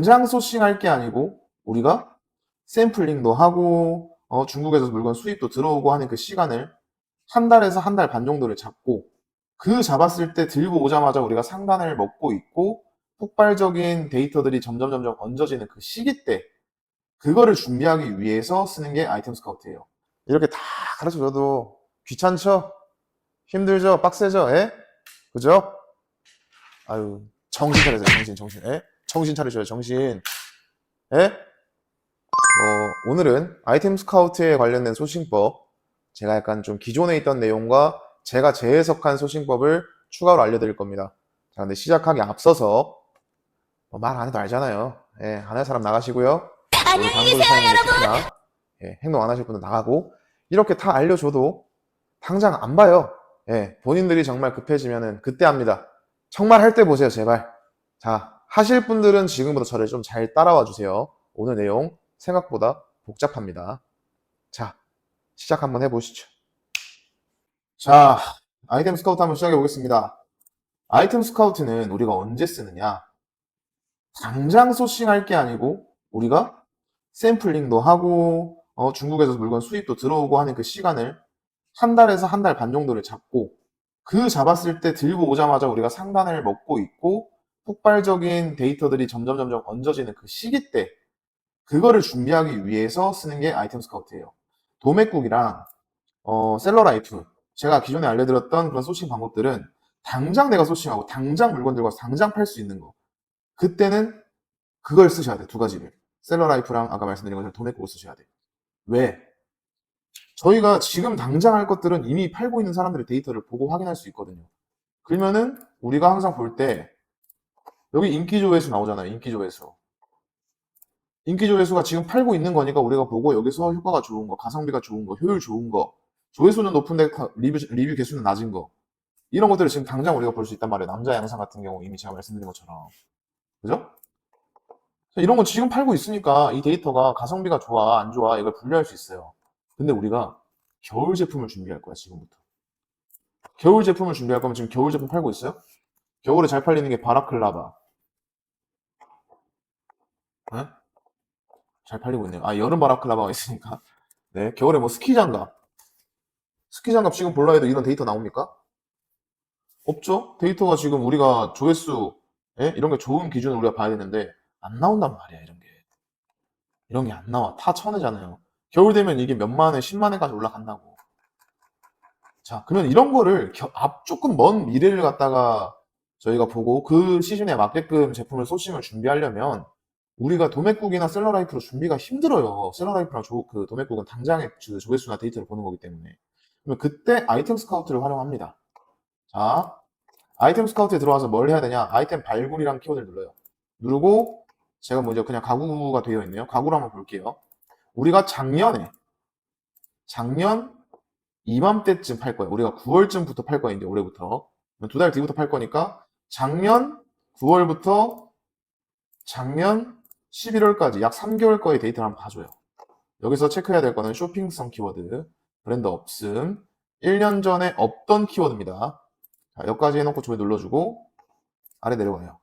당장 소싱할 게 아니고 우리가 샘플링도 하고 중국에서 물건 수입도 들어오고 하는 그 시간을 한 달에서 한 달 반 정도를 잡고 그 잡았을 때 들고 오자마자 우리가 상단을 먹고 있고 폭발적인 데이터들이 점점 얹어지는 그 시기 때 그거를 준비하기 위해서 쓰는 게 아이템 스카우트예요. 이렇게 다 가르쳐줘도 귀찮죠? 힘들죠? 빡세죠? 예? 그죠? 아유, 정신 차리세요. 정신. 예? 정신 차리셔요. 정신. 예? 오늘은 아이템 스카우트에 관련된 소싱법, 제가 약간 좀 기존에 있던 내용과 제가 재해석한 소싱법을 추가로 알려드릴 겁니다. 자, 근데 시작하기 앞서서 말 안 해도 알잖아요. 예, 안 할 사람 나가시고요. 우리 방글 사용자 특히나 행동 안 하실 분은 나가고 이렇게 다 알려줘도 당장 안 봐요. 예, 본인들이 정말 급해지면은 그때 합니다. 정말 할 때 보세요, 제발. 자, 하실 분들은 지금부터 저를 좀 잘 따라와 주세요. 오늘 내용 생각보다 복잡합니다. 자, 시작 한번 해보시죠. 자, 아이템 스카우트 한번 시작해 보겠습니다. 아이템 스카우트는 우리가 언제 쓰느냐? 당장 소싱할 게 아니고 우리가 샘플링도 하고 중국에서 물건 수입도 들어오고 하는 그 시간을 한 달에서 한 달 반 정도를 잡고 그 잡았을 때 들고 오자마자 우리가 상단을 먹고 있고 폭발적인 데이터들이 점점 얹어지는 그 시기 때 그거를 준비하기 위해서 쓰는 게 아이템 스카우트예요. 도매국이랑 셀러라이프, 제가 기존에 알려드렸던 그런 소싱 방법들은 당장 내가 소싱하고 당장 물건 들고 와서 당장 팔 수 있는 거, 그때는 그걸 쓰셔야 돼. 두 가지를. 셀러라이프랑 아까 말씀드린 것처럼 도매국을 쓰셔야 돼. 왜? 저희가 지금 당장 할 것들은 이미 팔고 있는 사람들의 데이터를 보고 확인할 수 있거든요. 그러면은 우리가 항상 볼 때 여기 인기 조회수 나오잖아요. 인기 조회수. 인기 조회수가 지금 팔고 있는 거니까 우리가 보고 여기서 효과가 좋은 거, 가성비가 좋은 거, 효율 좋은 거, 조회수는 높은데 리뷰 개수는 낮은 거, 이런 것들을 지금 당장 우리가 볼 수 있단 말이에요. 남자 양상 같은 경우 이미 제가 말씀드린 것처럼. 그죠? 이런 건 지금 팔고 있으니까 이 데이터가 가성비가 좋아, 안 좋아, 이걸 분류할 수 있어요. 근데 우리가 겨울 제품을 준비할 거야, 지금부터. 겨울 제품을 준비할 거면 지금 겨울 제품 팔고 있어요? 겨울에 잘 팔리는 게 바라클라바. 네? 잘 팔리고 있네요. 아, 여름 바라클라바가 있으니까. 네, 겨울에 뭐 스키장갑. 스키장갑 지금 볼라 해도 이런 데이터 나옵니까? 없죠? 데이터가 지금 우리가 조회수, 이런 게 좋은 기준을 우리가 봐야 되는데, 안 나온단 말이야, 이런 게. 이런 게 안 나와. 다 천회잖아요. 겨울 되면 이게 몇만 회, 10만 회까지 올라간다고. 자, 그러면 이런 거를 조금 먼 미래를 갖다가 저희가 보고 그 시즌에 맞게끔 제품을 소싱을 준비하려면 우리가 도매국이나 셀러라이프로 준비가 힘들어요. 셀러라이프랑 그 도매국은 당장의 조회수나 데이터를 보는 거기 때문에. 그러면 그때 아이템 스카우트를 활용합니다. 자, 아이템 스카우트에 들어와서 뭘 해야 되냐? 아이템 발굴이랑 키워드를 눌러요. 누르고 제가 먼저 그냥 가구가 되어 있네요. 가구를 한번 볼게요. 우리가 작년 이맘때쯤 팔 거예요. 우리가 9월쯤부터 팔 거예요. 이제 올해부터. 두 달 뒤부터 팔 거니까 작년 9월부터 작년 11월까지 약 3개월 거의 데이터를 한번 봐줘요. 여기서 체크해야 될 거는 쇼핑성 키워드, 브랜드 없음, 1년 전에 없던 키워드입니다. 자, 여기까지 해놓고 조회 눌러주고 아래 내려와요.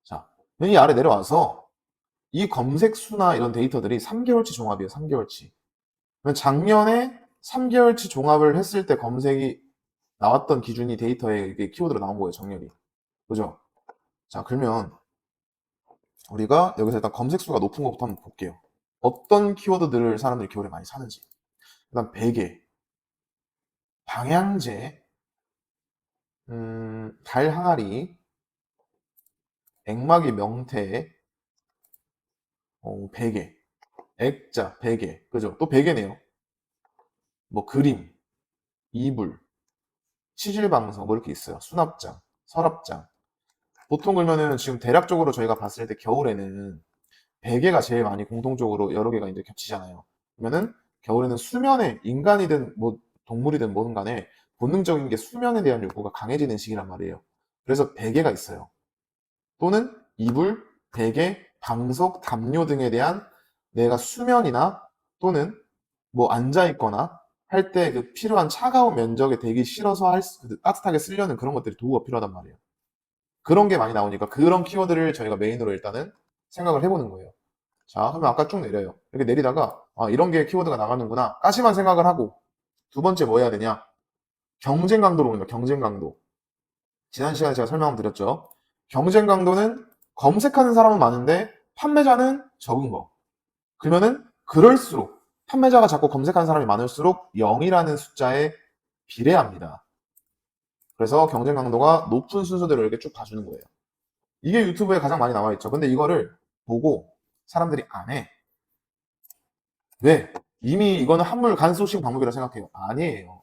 자, 이 아래 내려와서 이 검색 수나 이런 데이터들이 3개월치 종합이에요. 3개월치. 작년에 3개월치 종합을 했을 때 검색이 나왔던 기준이 데이터에 이게 키워드로 나온 거예요. 정렬이. 그죠? 자, 그러면 우리가 여기서 일단 검색 수가 높은 것부터 한번 볼게요. 어떤 키워드들을 사람들이 겨울에 많이 사는지. 일단 베개, 방향제, 달 항아리, 액막이 명태, 베개, 액자, 베개, 그죠? 또 베개네요. 뭐 그림, 이불, 치질방석 뭐 이렇게 있어요. 수납장, 서랍장. 보통 그러면은 지금 대략적으로 저희가 봤을 때 겨울에는 베개가 제일 많이 공통적으로 여러 개가 이제 겹치잖아요. 그러면은 겨울에는 수면에 인간이든 뭐 동물이든 뭐든 간에 본능적인 게 수면에 대한 욕구가 강해지는 시기란 말이에요. 그래서 베개가 있어요. 또는 이불, 베개, 방석, 담요 등에 대한 내가 수면이나 또는 뭐 앉아 있거나 할 때 그 필요한 차가운 면적에 되기 싫어서 따뜻하게 쓰려는 그런 것들이 도구가 필요하단 말이에요. 그런 게 많이 나오니까 그런 키워드를 저희가 메인으로 일단은 생각을 해보는 거예요. 자, 그러면 아까 쭉 내려요. 이렇게 내리다가 아, 이런 게 키워드가 나가는구나 까지만 생각을 하고 두 번째 뭐 해야 되냐? 경쟁 강도로 보는 거예요. 경쟁 강도. 지난 시간에 제가 설명드렸죠. 경쟁 강도는 검색하는 사람은 많은데 판매자는 적은 거. 그러면은 그럴수록 판매자가 자꾸 검색하는 사람이 많을수록 0이라는 숫자에 비례합니다. 그래서 경쟁 강도가 높은 순서대로 이렇게 쭉 봐주는 거예요. 이게 유튜브에 가장 많이 나와 있죠. 근데 이거를 보고 사람들이 안 해. 왜? 이미 이거는 한물 간소식 방법이라 생각해요. 아니에요.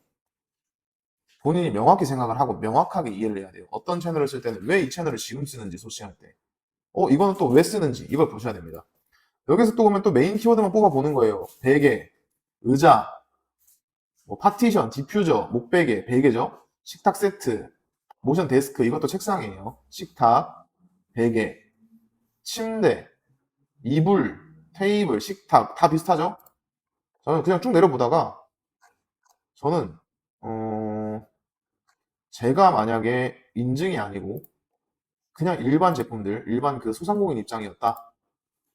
본인이 명확히 생각을 하고 명확하게 이해를 해야 돼요. 어떤 채널을 쓸 때는 왜 이 채널을 지금 쓰는지 소싱할 때. 이거는 또 왜 쓰는지 이걸 보셔야 됩니다. 여기서 또 보면 또 메인 키워드만 뽑아 보는 거예요. 베개, 의자, 뭐 파티션, 디퓨저, 목베개, 베개죠. 식탁 세트, 모션 데스크 이것도 책상이에요. 식탁, 베개, 침대, 이불, 테이블, 식탁 다 비슷하죠? 저는 그냥 쭉 내려보다가 저는 제가 만약에 인증이 아니고 그냥 일반 제품들, 일반 그 소상공인 입장이었다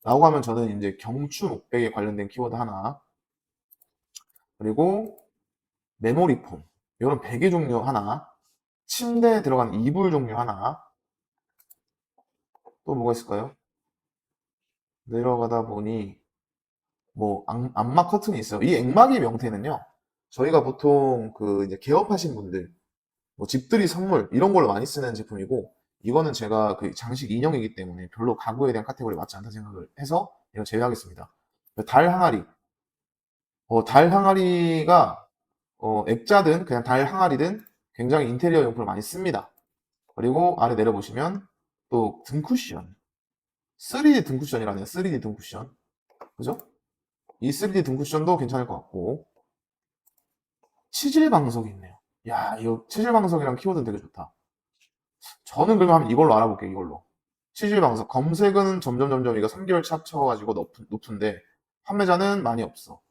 라고 하면 저는 이제 경추 목베개 관련된 키워드 하나, 그리고 메모리 폼 이런 베개 종류 하나, 침대에 들어간 이불 종류 하나, 또 뭐가 있을까요? 내려가다 보니 뭐 암막 커튼이 있어요. 이 액막이 명태는요. 저희가 보통 그 이제 개업하신 분들, 뭐 집들이 선물 이런 걸로 많이 쓰는 제품이고 이거는 제가 그 장식 인형이기 때문에 별로 가구에 대한 카테고리에 맞지 않다 생각을 해서 이거 제외하겠습니다. 달 항아리, 달 항아리가 액자든 그냥 달 항아리든 굉장히 인테리어 용품을 많이 씁니다. 그리고 아래 내려보시면 또 등쿠션, 3D 등쿠션이라네요. 3D 등쿠션, 그죠? 이 3D 등쿠션도 괜찮을 것 같고 치질 방석이 있네요. 야, 이거 치질 방석이랑 키워드 되게 좋다. 저는 그러면 한번 이걸로 알아볼게요. 이걸로. 치질 방석 검색은 점점 이거 3개월 차 쳐가지고 높은데 판매자는 많이 없어.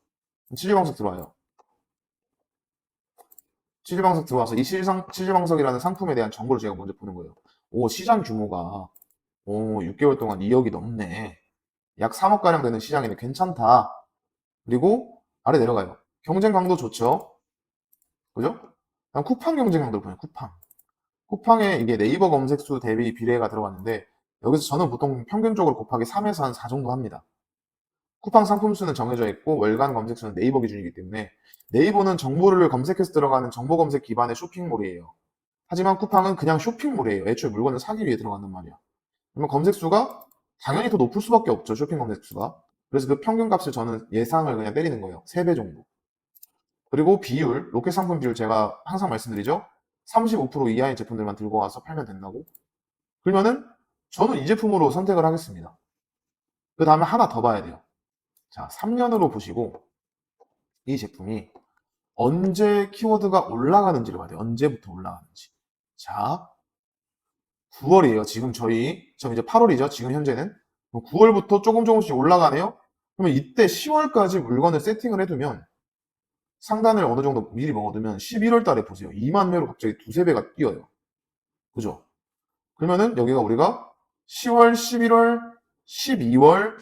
치질 방석 들어와요. 치질 방석 들어와서 이 치질 방석이라는 상품에 대한 정보를 제가 먼저 보는 거예요. 오, 시장 규모가 6개월 동안 2억이 넘네. 약 3억가량 되는 시장이네. 괜찮다. 그리고 아래 내려가요. 경쟁 강도 좋죠. 그죠? 다음 쿠팡 경쟁 강도를 보면 쿠팡. 쿠팡에 이게 네이버 검색수 대비 비례가 들어갔는데 여기서 저는 보통 평균적으로 곱하기 3에서 한 4 정도 합니다. 쿠팡 상품 수는 정해져 있고 월간 검색 수는 네이버 기준이기 때문에 네이버는 정보를 검색해서 들어가는 정보 검색 기반의 쇼핑몰이에요. 하지만 쿠팡은 그냥 쇼핑몰이에요. 애초에 물건을 사기 위해 들어간단 말이야. 그러면 검색 수가 당연히 더 높을 수밖에 없죠. 쇼핑 검색 수가. 그래서 그 평균 값을 저는 예상을 그냥 때리는 거예요. 3배 정도. 그리고 비율, 로켓 상품 비율 제가 항상 말씀드리죠. 35% 이하의 제품들만 들고 와서 팔면 된다고. 그러면은 저는 이 제품으로 선택을 하겠습니다. 그 다음에 하나 더 봐야 돼요. 자, 3년으로 보시고 이 제품이 언제 키워드가 올라가는지를 봐야 돼요. 언제부터 올라가는지. 자, 9월이에요. 지금 이제 8월이죠. 지금 현재는. 9월부터 조금씩 올라가네요. 그러면 이때 10월까지 물건을 세팅을 해두면 상단을 어느 정도 미리 먹어두면 11월 달에 보세요. 2만 회로 갑자기 두세 배가 뛰어요. 그죠? 그러면은 여기가 우리가 10월, 11월, 12월,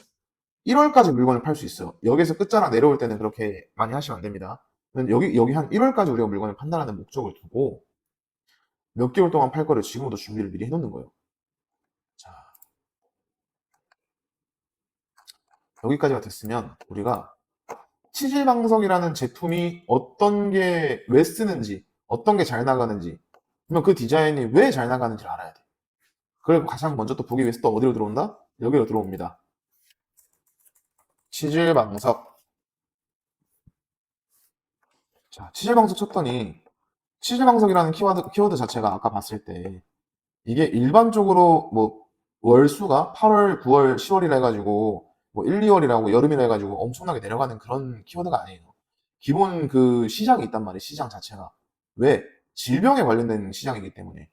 1월까지 물건을 팔 수 있어요. 여기서 끝자락 내려올 때는 그렇게 많이 하시면 안 됩니다. 여기 한 1월까지 우리가 물건을 판단하는 목적을 두고 몇 개월 동안 팔 거를 지금부터 준비를 미리 해놓는 거예요. 자, 여기까지가 됐으면 우리가 치질방석이라는 제품이 어떤 게 왜 쓰는지, 어떤 게 잘 나가는지, 그러면 그 디자인이 왜 잘 나가는지를 알아야 돼. 그리고 가장 먼저 또 보기 위해서 또 어디로 들어온다? 여기로 들어옵니다. 치질방석. 자, 치질방석 쳤더니 치즈방석이라는 키워드 자체가 아까 봤을 때 이게 일반적으로 뭐 월수가 8월, 9월, 10월이라 해가지고 뭐 1, 2월이라고 여름이라 해가지고 엄청나게 내려가는 그런 키워드가 아니에요. 기본 그 시장이 있단 말이에요. 시장 자체가. 왜? 질병에 관련된 시장이기 때문에.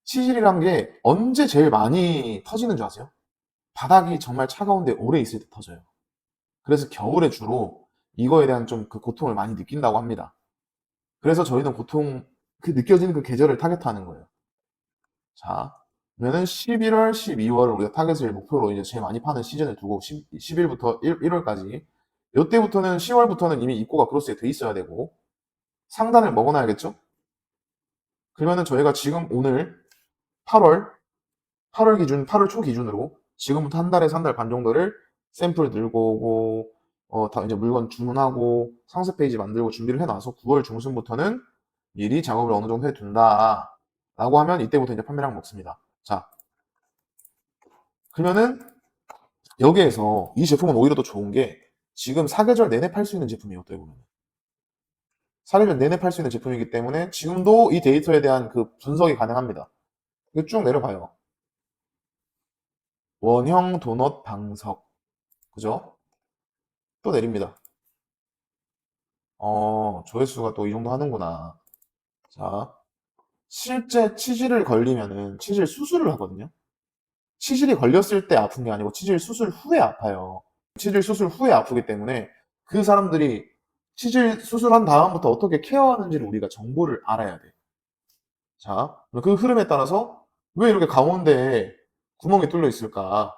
치질이란 게 언제 제일 많이 터지는 줄 아세요? 바닥이 정말 차가운데 오래 있을 때 터져요. 그래서 겨울에 주로 이거에 대한 좀 그 고통을 많이 느낀다고 합니다. 그래서 저희는 보통 그 느껴지는 그 계절을 타겟화하는 거예요. 자, 그러면은 11월, 12월을 우리가 타겟을 목표로 이제 제일 많이 파는 시즌을 두고 10일부터 1월까지 이때부터는 10월부터는 이미 입고가 크로스에 돼 있어야 되고 상단을 먹어놔야겠죠? 그러면은 저희가 지금 오늘 8월 8월 초 기준으로 지금부터 한 달에서 한 달 반 정도를 샘플 들고 오고 다 이제 물건 주문하고 상세 페이지 만들고 준비를 해놔서 9월 중순부터는 미리 작업을 어느 정도 해둔다 라고 하면 이때부터 이제 판매량 먹습니다. 자, 그러면은 여기에서 이 제품은 오히려 더 좋은 게 지금 사계절 내내 팔 수 있는 제품이에요. 어떻게 보면 사계절 내내 팔 수 있는 제품이기 때문에 지금도 이 데이터에 대한 그 분석이 가능합니다. 이거 쭉 내려봐요. 원형 도넛 방석, 그죠? 또 내립니다. 조회수가 또 이 정도 하는구나. 자, 실제 치질을 걸리면은 치질 수술을 하거든요. 치질이 걸렸을 때 아픈 게 아니고 치질 수술 후에 아파요. 치질 수술 후에 아프기 때문에 그 사람들이 치질 수술한 다음부터 어떻게 케어하는지를 우리가 정보를 알아야 돼. 자, 그 흐름에 따라서 왜 이렇게 가운데에 구멍이 뚫려 있을까?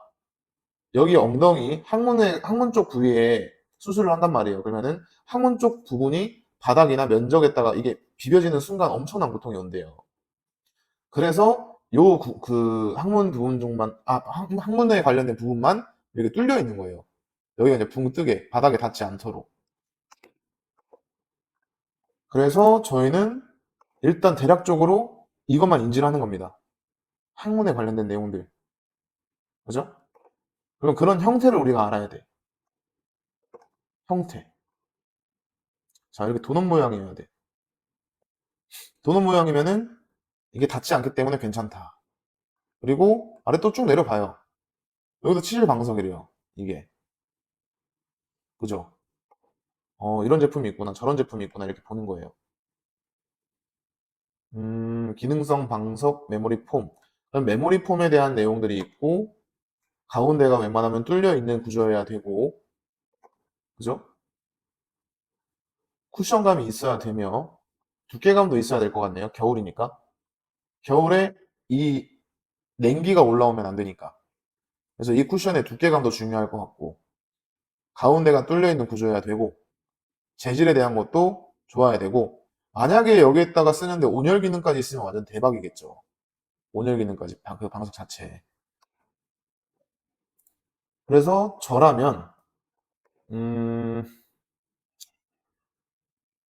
여기 엉덩이, 항문 쪽 부위에 수술을 한단 말이에요. 그러면은 항문 쪽 부분이 바닥이나 면적에다가 이게 비벼지는 순간 엄청난 고통이 온대요. 그래서 그 항문 부분 쪽만, 항문에 관련된 부분만 이렇게 뚫려 있는 거예요. 여기가 이제 붕 뜨게, 바닥에 닿지 않도록. 그래서 저희는 일단 대략적으로 이것만 인지를 하는 겁니다. 항문에 관련된 내용들. 그죠? 그럼 그런 형태를 우리가 알아야 돼. 형태. 자, 이렇게 도넛 모양이어야 돼. 도넛 모양이면은 이게 닿지 않기 때문에 괜찮다. 그리고 아래 또 쭉 내려봐요. 여기도 치질 방석이래요. 이게. 그죠? 이런 제품이 있구나. 저런 제품이 있구나. 이렇게 보는 거예요. 기능성 방석 메모리 폼. 그럼 메모리 폼에 대한 내용들이 있고, 가운데가 웬만하면 뚫려 있는 구조여야 되고, 그죠? 쿠션감이 있어야 되며, 두께감도 있어야 될 것 같네요. 겨울이니까. 겨울에 이 냉기가 올라오면 안 되니까. 그래서 이 쿠션의 두께감도 중요할 것 같고, 가운데가 뚫려 있는 구조여야 되고, 재질에 대한 것도 좋아야 되고, 만약에 여기에다가 쓰는데 온열 기능까지 있으면 완전 대박이겠죠. 온열 기능까지, 그 방석 자체에. 그래서 음,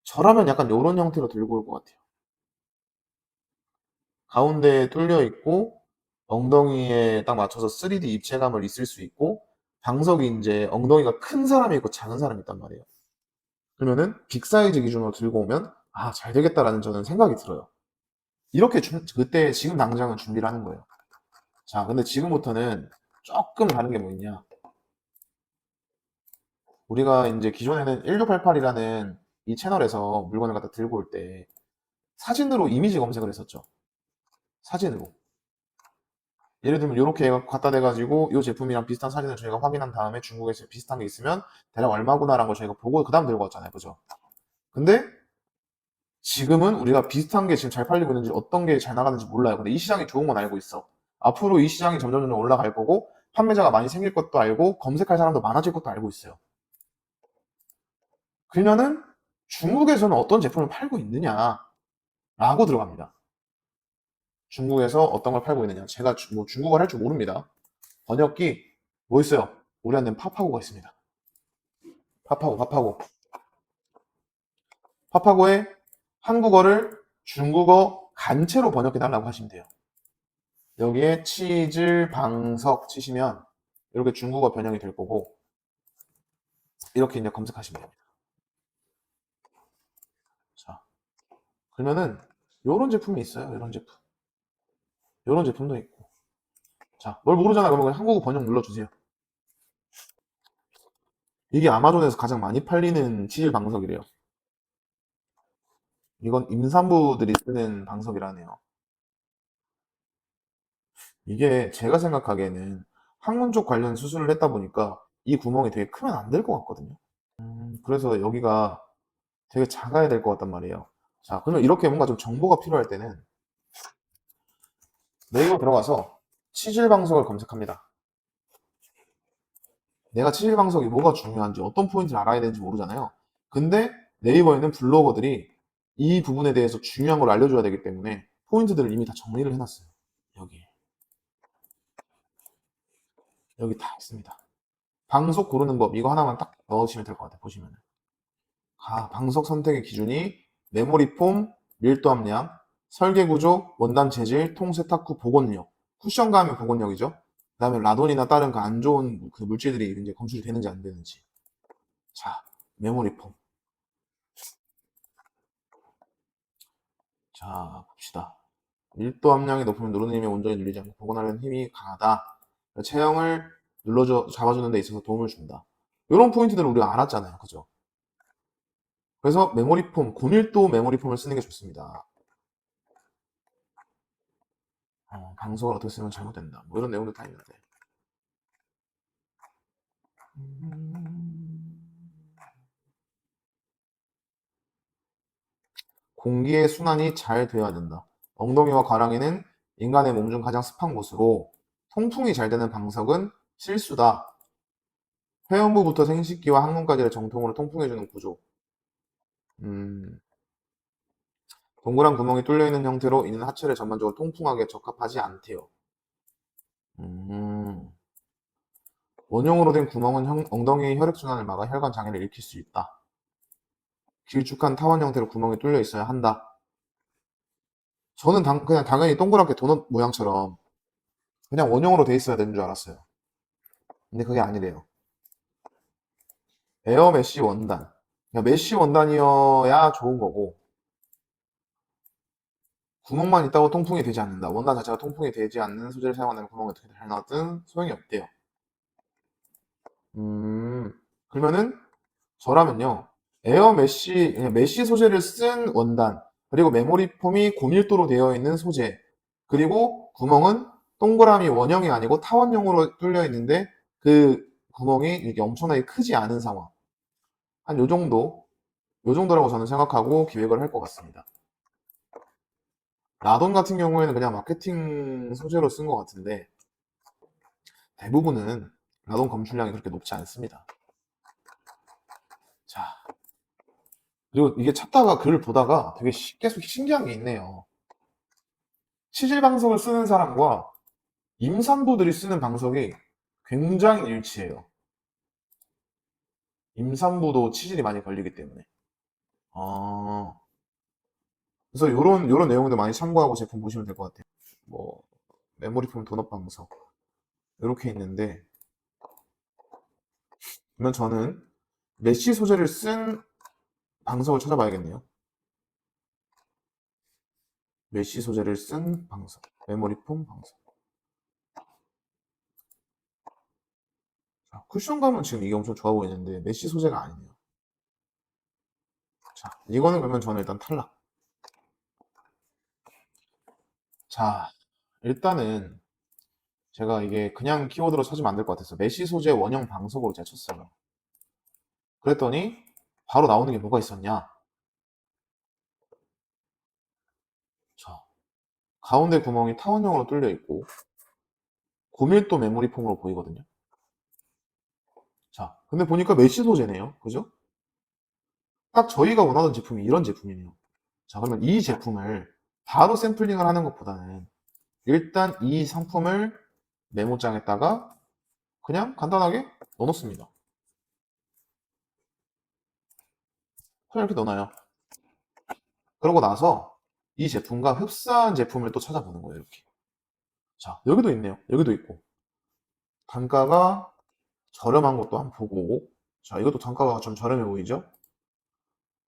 저라면 약간 이런 형태로 들고 올 것 같아요. 가운데에 뚫려 있고, 엉덩이에 딱 맞춰서 3D 입체감을 있을 수 있고, 방석이 이제 엉덩이가 큰 사람이 있고 작은 사람이 있단 말이에요. 그러면은 빅 사이즈 기준으로 들고 오면, 잘 되겠다라는 저는 생각이 들어요. 이렇게 그때 지금 당장은 준비를 하는 거예요. 자, 근데 지금부터는 조금 다른 게 뭐 있냐? 우리가 이제 기존에는 1688이라는 이 채널에서 물건을 갖다 들고 올 때 사진으로 이미지 검색을 했었죠. 사진으로. 예를 들면 이렇게 갖다 대가지고 이 제품이랑 비슷한 사진을 저희가 확인한 다음에 중국에서 비슷한 게 있으면 대략 얼마구나라는 걸 저희가 보고 그 다음 들고 왔잖아요. 그죠? 근데 지금은 우리가 비슷한 게 지금 잘 팔리고 있는지 어떤 게 잘 나가는지 몰라요. 근데 이 시장이 좋은 건 알고 있어. 앞으로 이 시장이 점점 올라갈 거고 판매자가 많이 생길 것도 알고 검색할 사람도 많아질 것도 알고 있어요. 그러면은 중국에서는 어떤 제품을 팔고 있느냐라고 들어갑니다. 중국에서 어떤 걸 팔고 있느냐. 제가 뭐 중국어를 할 줄 모릅니다. 번역기 뭐 있어요? 우리한테는 파파고가 있습니다. 파파고. 파파고에 한국어를 중국어 간체로 번역해 달라고 하시면 돼요. 여기에 치질 방석 치시면 이렇게 중국어 변형이 될 거고 이렇게 이제 검색하시면 됩니다. 자, 그러면은 요런 제품이 있어요. 이런 제품. 요런 제품도 있고. 자, 뭘 모르잖아. 그러면 한국어 번역 눌러주세요. 이게 아마존에서 가장 많이 팔리는 치질 방석이래요. 이건 임산부들이 쓰는 방석이라네요. 이게 제가 생각하기에는 항문 쪽 관련 수술을 했다 보니까 이 구멍이 되게 크면 안 될 것 같거든요. 그래서 여기가 되게 작아야 될 것 같단 말이에요. 자, 그러면 이렇게 뭔가 좀 정보가 필요할 때는 네이버 들어가서 치질 방석을 검색합니다. 내가 치질 방석이 뭐가 중요한지 어떤 포인트를 알아야 되는지 모르잖아요. 근데 네이버에는 블로거들이 이 부분에 대해서 중요한 걸 알려줘야 되기 때문에 포인트들을 이미 다 정리를 해놨어요. 여기 다 있습니다. 방석 고르는 법 이거 하나만 딱 넣으시면 될 것 같아요. 보시면 방석 선택의 기준이 메모리 폼, 밀도 함량, 설계 구조, 원단 재질, 통 세탁 후 복원력, 쿠션 가하면 복원력이죠. 그다음에 라돈이나 다른 그 안 좋은 그 물질들이 이제 검출이 되는지 안 되는지. 자, 메모리 폼. 자, 봅시다. 밀도 함량이 높으면 누르는 힘이 온전히 눌리지 않고 복원하려는 힘이 강하다. 체형을 잡아주는 데 있어서 도움을 준다. 이런 포인트들을 우리가 알았잖아요. 그죠? 그래서 메모리 폼, 고밀도 메모리 폼을 쓰는 게 좋습니다. 방석을 어떻게 쓰면 잘못된다. 뭐 이런 내용도 다 있는데. 공기의 순환이 잘 되어야 된다. 엉덩이와 가랑이는 인간의 몸 중 가장 습한 곳으로 통풍이 잘 되는 방석은 실수다. 회원부부터 생식기와 항문까지를 정통으로 통풍해주는 구조. 음, 동그란 구멍이 뚫려 있는 형태로 이는 하체를 전반적으로 통풍하기에 적합하지 않대요. 음, 원형으로 된 구멍은 엉덩이의 혈액순환을 막아 혈관 장애를 일으킬 수 있다. 길쭉한 타원 형태로 구멍이 뚫려 있어야 한다. 저는 그냥 당연히 동그랗게 도넛 모양처럼 그냥 원형으로 돼 있어야 되는 줄 알았어요. 근데 그게 아니래요. 에어 메쉬 원단. 그러니까 메쉬 원단이어야 좋은 거고, 구멍만 있다고 통풍이 되지 않는다. 원단 자체가 통풍이 되지 않는 소재를 사용한다면 구멍이 어떻게 잘 나왔든 소용이 없대요. 그러면은 저라면요. 에어 메쉬, 그냥 메쉬 소재를 쓴 원단, 그리고 메모리 폼이 고밀도로 되어 있는 소재, 그리고 구멍은 동그라미 원형이 아니고 타원형으로 뚫려 있는데 그 구멍이 이게 엄청나게 크지 않은 상황. 한 요 정도라고 저는 생각하고 기획을 할 것 같습니다. 라돈 같은 경우에는 그냥 마케팅 소재로 쓴 것 같은데 대부분은 라돈 검출량이 그렇게 높지 않습니다. 자, 그리고 이게 찾다가 글을 보다가 되게 계속 신기한 게 있네요. 치질 방석을 쓰는 사람과 임산부들이 쓰는 방석이 굉장히 일치해요. 임산부도 치질이 많이 걸리기 때문에. 아, 그래서 요런 내용들 많이 참고하고 제품 보시면 될 것 같아요. 뭐, 메모리폼 도넛 방석. 이렇게 있는데, 그러면 저는 메쉬 소재를 쓴 방석을 찾아봐야겠네요. 메쉬 소재를 쓴 방석. 메모리폼 방석. 자, 쿠션감은 지금 이게 엄청 좋아 보이는데, 메쉬 소재가 아니네요. 자, 이거는 그러면 저는 일단 탈락. 자, 일단은 제가 이게 그냥 키워드로 찾으면 안 될 것 같아서 메쉬 소재 원형 방석으로 제가 쳤어요. 그랬더니 바로 나오는 게 뭐가 있었냐? 자, 가운데 구멍이 타원형으로 뚫려 있고 고밀도 메모리 폼으로 보이거든요. 자, 근데 보니까 메쉬 소재네요. 그죠? 딱 저희가 원하던 제품이 이런 제품이네요. 자, 그러면 이 제품을 바로 샘플링을 하는 것보다는 일단 이 상품을 메모장에다가 그냥 간단하게 넣어놓습니다. 그냥 이렇게 넣어놔요. 그러고 나서 이 제품과 흡사한 제품을 또 찾아보는 거예요. 이렇게. 자, 여기도 있네요. 여기도 있고. 단가가 저렴한 것도 한번 보고. 자, 이것도 단가가 좀 저렴해 보이죠?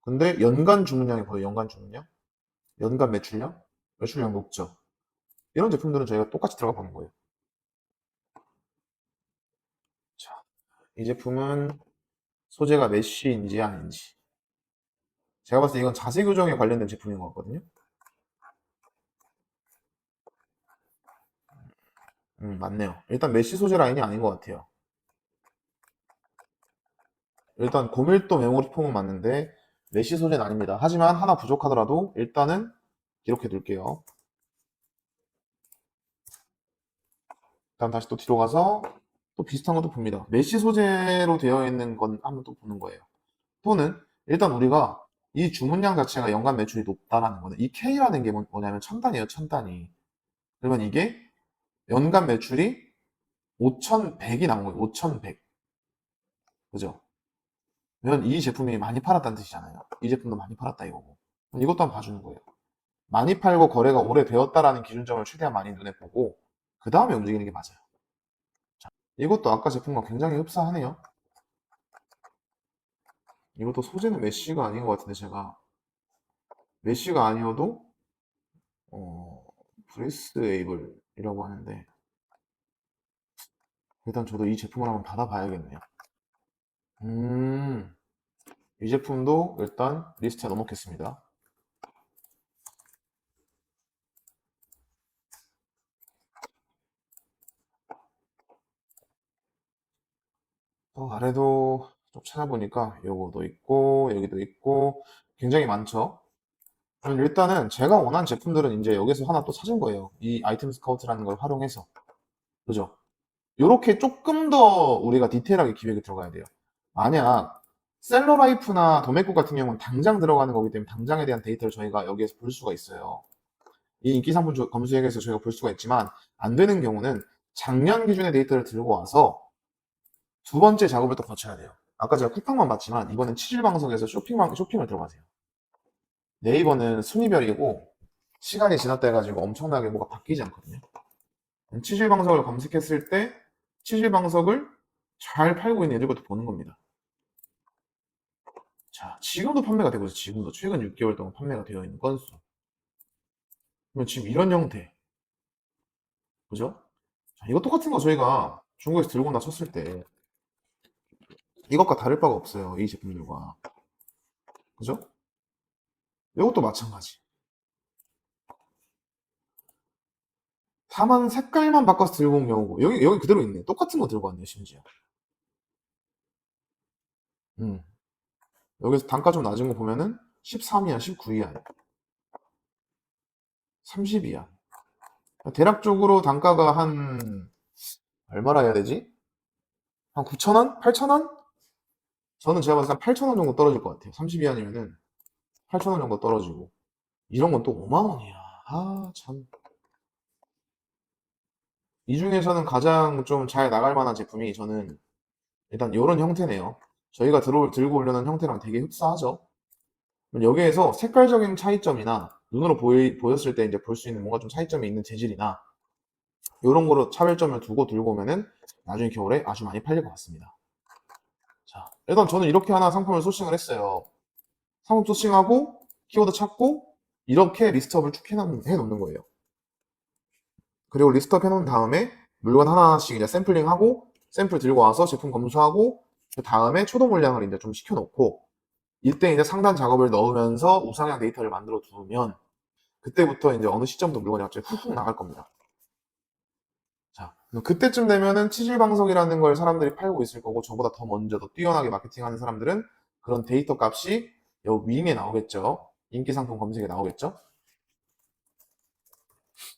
근데 연간 주문량이 보여요. 연간 주문량. 연간 매출량. 매출량 높죠. 이런 제품들은 저희가 똑같이 들어가 보는 거예요. 자, 이 제품은 소재가 메쉬인지 아닌지. 제가 봤을 때 이건 자세 교정에 관련된 제품인 것 같거든요. 맞네요. 일단 메쉬 소재 라인이 아닌 것 같아요. 일단 고밀도 메모리 폼은 맞는데 메쉬 소재는 아닙니다. 하지만 하나 부족하더라도 일단은 이렇게 둘게요. 일단 다시 또 뒤로 가서 또 비슷한 것도 봅니다. 메쉬 소재로 되어 있는 건 한번 또 보는 거예요. 또는 일단 우리가 이 주문량 자체가 연간 매출이 높다라는 거는 이 K라는 게 뭐냐면 천 단위예요, 천 단위. 그러면 이게 연간 매출이 5,100이 나온 거예요. 5,100. 그죠? 그러면 이 제품이 많이 팔았다는 뜻이잖아요. 이 제품도 많이 팔았다 이거고. 이것도 한번 봐주는 거예요. 많이 팔고 거래가 오래되었다라는 기준점을 최대한 많이 눈에 보고 그 다음에 움직이는 게 맞아요. 자, 이것도 아까 제품과 굉장히 흡사하네요. 이것도 소재는 메쉬가 아닌 것 같은데 제가 메쉬가 아니어도 브레스 에이블이라고 하는데 일단 저도 이 제품을 한번 받아봐야겠네요. 이 제품도 일단 리스트에 넣어놓겠습니다. 아래도 좀 찾아보니까 요거도 있고 여기도 있고 굉장히 많죠. 일단은 제가 원하는 제품들은 이제 여기서 하나 또 찾은 거예요. 이 아이템 스카우트라는 걸 활용해서. 그죠? 요렇게 조금 더 우리가 디테일하게 기획이 들어가야 돼요. 만약 셀러라이프나 도매국 같은 경우는 당장 들어가는 거기 때문에 당장에 대한 데이터를 저희가 여기에서 볼 수가 있어요. 이 인기 상품 검수액에서 저희가 볼 수가 있지만 안 되는 경우는 작년 기준의 데이터를 들고 와서 두 번째 작업을 또 거쳐야 돼요. 아까 제가 쿠팡만 봤지만 이번엔 치질방석에서 쇼핑을 들어가세요. 네이버는 순위별이고 시간이 지났다 해가지고 엄청나게 뭐가 바뀌지 않거든요. 치질방석을 검색했을 때 치질방석을 잘 팔고 있는 애들부터 보는 겁니다. 자, 지금도 판매가 되고 있어요. 지금도 최근 6개월 동안 판매가 되어 있는 건수. 그러면 지금 이런 형태, 그죠? 자, 이거 똑같은 거 저희가 중국에서 들고 나섰을 때 이것과 다를 바가 없어요. 이 제품들과. 그죠? 이것도 마찬가지. 다만 색깔만 바꿔서 들고 온 경우고 여기 그대로 있네. 똑같은 거 들고 왔네요, 심지어. 음. 여기서 단가 좀 낮은 거 보면은 13이야, 19이야, 30이야. 대략적으로 단가가 한 얼마라 해야 되지? 한 9,000원? 8,000원? 저는 제가 봤을 때 한 8,000원 정도 떨어질 것 같아요. 32아니면은 8,000원 정도 떨어지고. 이런 건 또 5만 원이야. 아, 참. 이 중에서는 가장 좀 잘 나갈 만한 제품이 저는 일단 이런 형태네요. 저희가 들고 오려는 형태랑 되게 흡사하죠. 여기에서 색깔적인 차이점이나 눈으로 보였을 때 이제 볼 수 있는 뭔가 좀 차이점이 있는 재질이나 이런 거로 차별점을 두고 들고 오면은 나중에 겨울에 아주 많이 팔릴 것 같습니다. 자, 일단 저는 이렇게 하나 상품을 소싱을 했어요. 상품 소싱하고 키워드 찾고 이렇게 리스트업을 쭉 해놓는 거예요. 그리고 리스트업 해놓은 다음에 물건 하나씩 이제 샘플링하고 샘플 들고 와서 제품 검수하고 그 다음에 초도 물량을 이제 좀 시켜놓고 이때 이제 상단 작업을 넣으면서 우상향 데이터를 만들어 두면 그때부터 이제 어느 시점부터 물건이 갑자기 훅훅 나갈 겁니다. 자, 그때쯤 되면은 치질 방석이라는 걸 사람들이 팔고 있을 거고 저보다 더 먼저 더 뛰어나게 마케팅하는 사람들은 그런 데이터 값이 여기 위에 나오겠죠. 인기 상품 검색에 나오겠죠.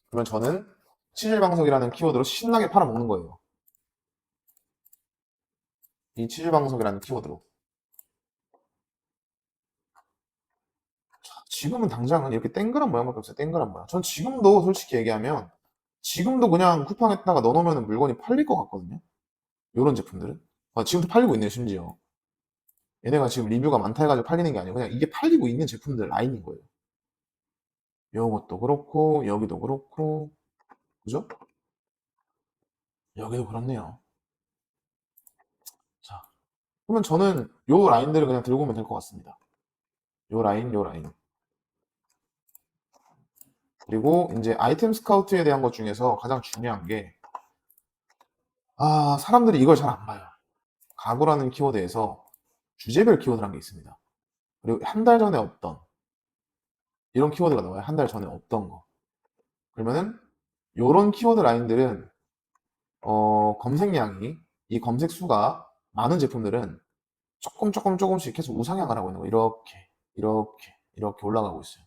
그러면 저는 치질 방석이라는 키워드로 신나게 팔아먹는 거예요. 이 치질 방석이라는 키워드로. 지금은 당장은 이렇게 땡그란 모양밖에 없어요. 땡그란 모양. 전 지금도 솔직히 얘기하면 지금도 그냥 쿠팡에다가 넣어놓으면 물건이 팔릴 것 같거든요. 이런 제품들은. 지금도 팔리고 있네요, 심지어. 얘네가 지금 리뷰가 많다 해가지고 팔리는 게 아니고 그냥 이게 팔리고 있는 제품들 라인인 거예요. 요것도 그렇고 여기도 그렇고 그죠? 여기도 그렇네요. 자, 그러면 저는 요 라인들을 그냥 들고 오면 될 것 같습니다. 요 라인, 요 라인. 그리고 이제 아이템 스카우트에 대한 것 중에서 가장 중요한 게 사람들이 이걸 잘 안 봐요. 가구라는 키워드에서 주제별 키워드라는 게 있습니다. 그리고 한 달 전에 없던 이런 키워드가 나와요. 한 달 전에 없던 거. 그러면은 요런 키워드 라인들은 검색량이 이 검색 수가 많은 제품들은 조금씩 계속 우상향을 하고 있는 거예요. 이렇게 올라가고 있어요.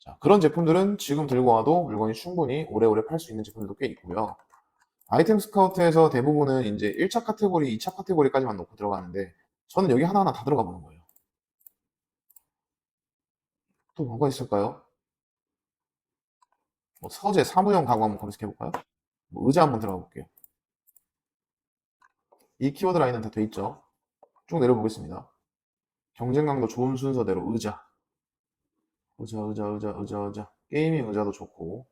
자, 그런 제품들은 지금 들고 와도 물건이 충분히 오래오래 팔 수 있는 제품들도 꽤 있고요. 아이템 스카우트에서 대부분은 이제 1차 카테고리, 2차 카테고리까지만 놓고 들어가는데 저는 여기 하나하나 다 들어가 보는 거예요. 또 뭐가 있을까요? 뭐 서재, 사무용 가구 한번 검색해 볼까요? 뭐 의자 한번 들어가 볼게요. 이 키워드 라인은 다 돼 있죠. 쭉 내려보겠습니다. 경쟁 강도 좋은 순서대로 의자, 의자. 게이밍 의자도 좋고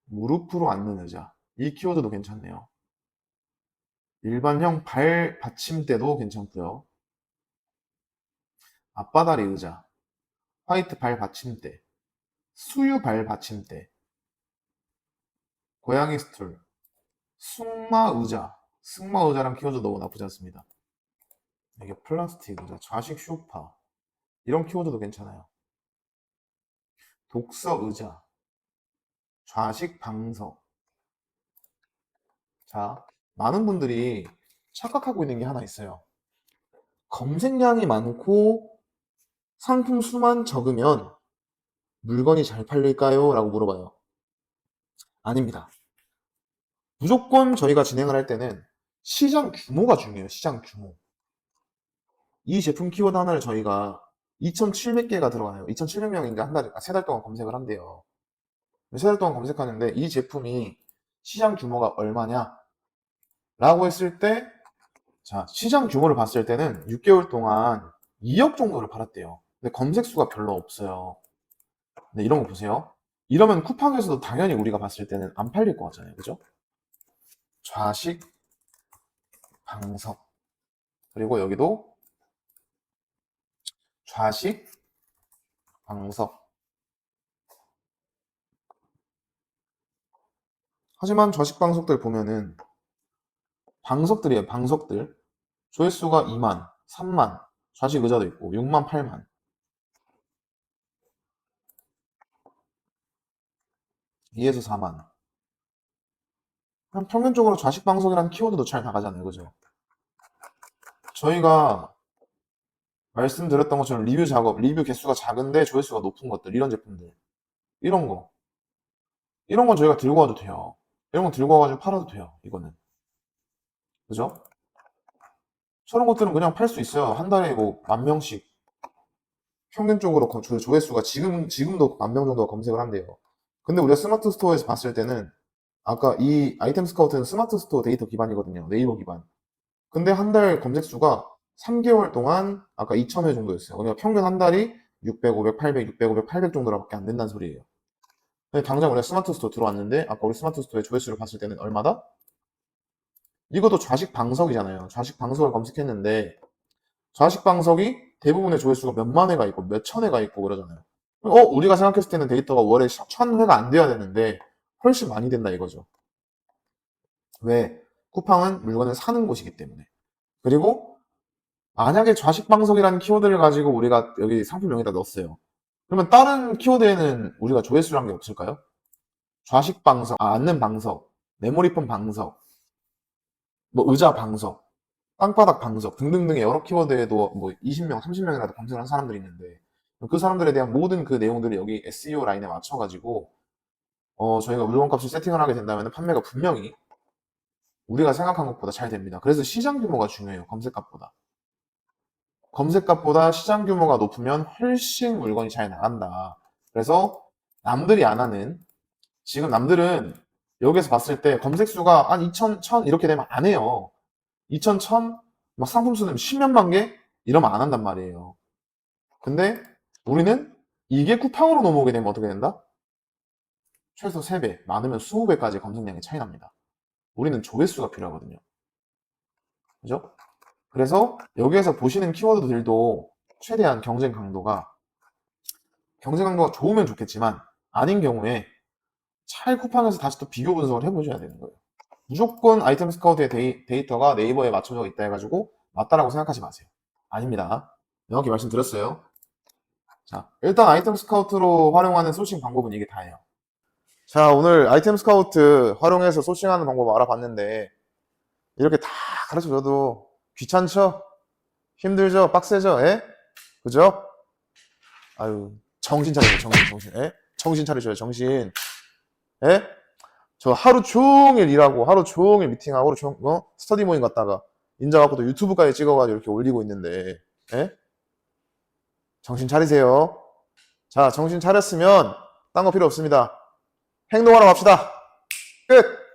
무릎으로 앉는 의자. 이 키워드도 괜찮네요. 일반형 발 받침대도 괜찮고요. 앞바다리 의자, 화이트 발 받침대, 수유 발 받침대, 고양이 스툴, 승마 의자. 승마 의자랑 키워드 너무 나쁘지 않습니다. 이게 플라스틱 의자, 좌식 쇼파. 이런 키워드도 괜찮아요. 독서 의자, 좌식 방석. 자, 많은 분들이 착각하고 있는 게 하나 있어요. 검색량이 많고 상품 수만 적으면 물건이 잘 팔릴까요? 라고 물어봐요. 아닙니다. 무조건 저희가 진행을 할 때는 시장 규모가 중요해요. 시장 규모. 이 제품 키워드 하나를 저희가 2,700개가 들어와요. 2,700명인가 한 달, 세 달 동안 검색을 한대요. 세 달 동안 검색하는데 이 제품이 시장 규모가 얼마냐? 라고 했을 때, 자, 시장 규모를 봤을 때는 6개월 동안 2억 정도를 팔았대요. 근데 검색 수가 별로 없어요. 네, 이런 거 보세요. 이러면 쿠팡에서도 당연히 우리가 봤을 때는 안 팔릴 것 같잖아요. 그죠? 좌식 방석. 그리고 여기도 좌식 방석. 하지만 좌식 방석들 보면은 방석들이에요. 방석들. 조회수가 2만, 3만, 좌식 의자도 있고 6만, 8만. 2에서 4만. 평균적으로 좌식 방석이라는 키워드도 잘 나가잖아요. 그죠? 저희가 말씀드렸던 것처럼 리뷰 작업, 리뷰 개수가 작은데 조회수가 높은 것들, 이런 제품들. 이런 거. 이런 건 저희가 들고 와도 돼요. 이런 건 들고 와가지고 팔아도 돼요. 이거는. 그죠? 저런 것들은 그냥 팔 수 있어요. 한 달에 뭐 10,000명씩. 평균적으로 조회수가 지금도 10,000명 정도가 검색을 한대요. 근데 우리가 스마트 스토어에서 봤을 때는 아까 이 아이템 스카우트는 스마트 스토어 데이터 기반이거든요. 네이버 기반. 근데 한 달 검색 수가 3개월 동안 아까 2,000회 정도였어요. 그러니까 평균 한 달이 600, 500, 800, 600, 500, 800 정도밖에 안 된다는 소리예요. 근데 당장 우리가 스마트 스토어 들어왔는데 아까 우리 스마트 스토어의 조회수를 봤을 때는 얼마다? 이것도 좌식 방석이잖아요. 좌식 방석을 검색했는데 좌식 방석이 대부분의 조회수가 몇만 회가 있고 몇천 회가 있고 그러잖아요. 우리가 생각했을 때는 데이터가 월에 1,000회가 안 돼야 되는데 훨씬 많이 된다 이거죠. 왜? 쿠팡은 물건을 사는 곳이기 때문에. 그리고 만약에 좌식 방석이라는 키워드를 가지고 우리가 여기 상품명에다 넣었어요. 그러면 다른 키워드에는 우리가 조회수란 게 없을까요? 좌식 방석, 앉는 방석, 메모리폰 방석, 뭐 의자 방석, 땅바닥 방석 등등등의 여러 키워드에도 뭐 20명, 30명이라도 검색을 한 사람들이 있는데 그 사람들에 대한 모든 그 내용들이 여기 SEO 라인에 맞춰가지고 저희가 물건값을 세팅을 하게 된다면 판매가 분명히 우리가 생각한 것보다 잘 됩니다. 그래서 시장 규모가 중요해요. 검색값보다. 검색값보다 시장 규모가 높으면 훨씬 물건이 잘 나간다. 그래서 남들이 안 하는, 지금 남들은 여기서 봤을 때 검색수가 한 2,000, 1,000 이렇게 되면 안 해요. 2,000, 1,000, 막 상품 수는 10몇만 개? 이러면 안 한단 말이에요. 근데 우리는 이게 쿠팡으로 넘어오게 되면 어떻게 된다? 최소 3배, 많으면 20배까지 검색량이 차이 납니다. 우리는 조회수가 필요하거든요. 그죠? 그래서 여기에서 보시는 키워드들도 최대한 경쟁 강도가 좋으면 좋겠지만 아닌 경우에 차라리 쿠팡에서 다시 또 비교 분석을 해보셔야 되는 거예요. 무조건 아이템 스카우트의 데이터가 네이버에 맞춰져 있다 해가지고 맞다라고 생각하지 마세요. 아닙니다. 명확히 말씀드렸어요. 자, 일단 아이템 스카우트로 활용하는 소싱 방법은 이게 다예요. 자, 오늘 아이템 스카우트 활용해서 소싱하는 방법 알아봤는데 이렇게 다 가르쳐줘도 귀찮죠? 힘들죠? 빡세죠? 예? 그죠? 아유, 정신 차리세요. 정신. 예? 정신 차리셔요. 정신. 예? 저 하루 종일 일하고 하루 종일 미팅하고 스터디 모임 갔다가 인정하고 또 유튜브까지 찍어가지고 이렇게 올리고 있는데 예? 정신 차리세요. 자, 정신 차렸으면 딴 거 필요 없습니다. 행동하러 갑시다. 끝!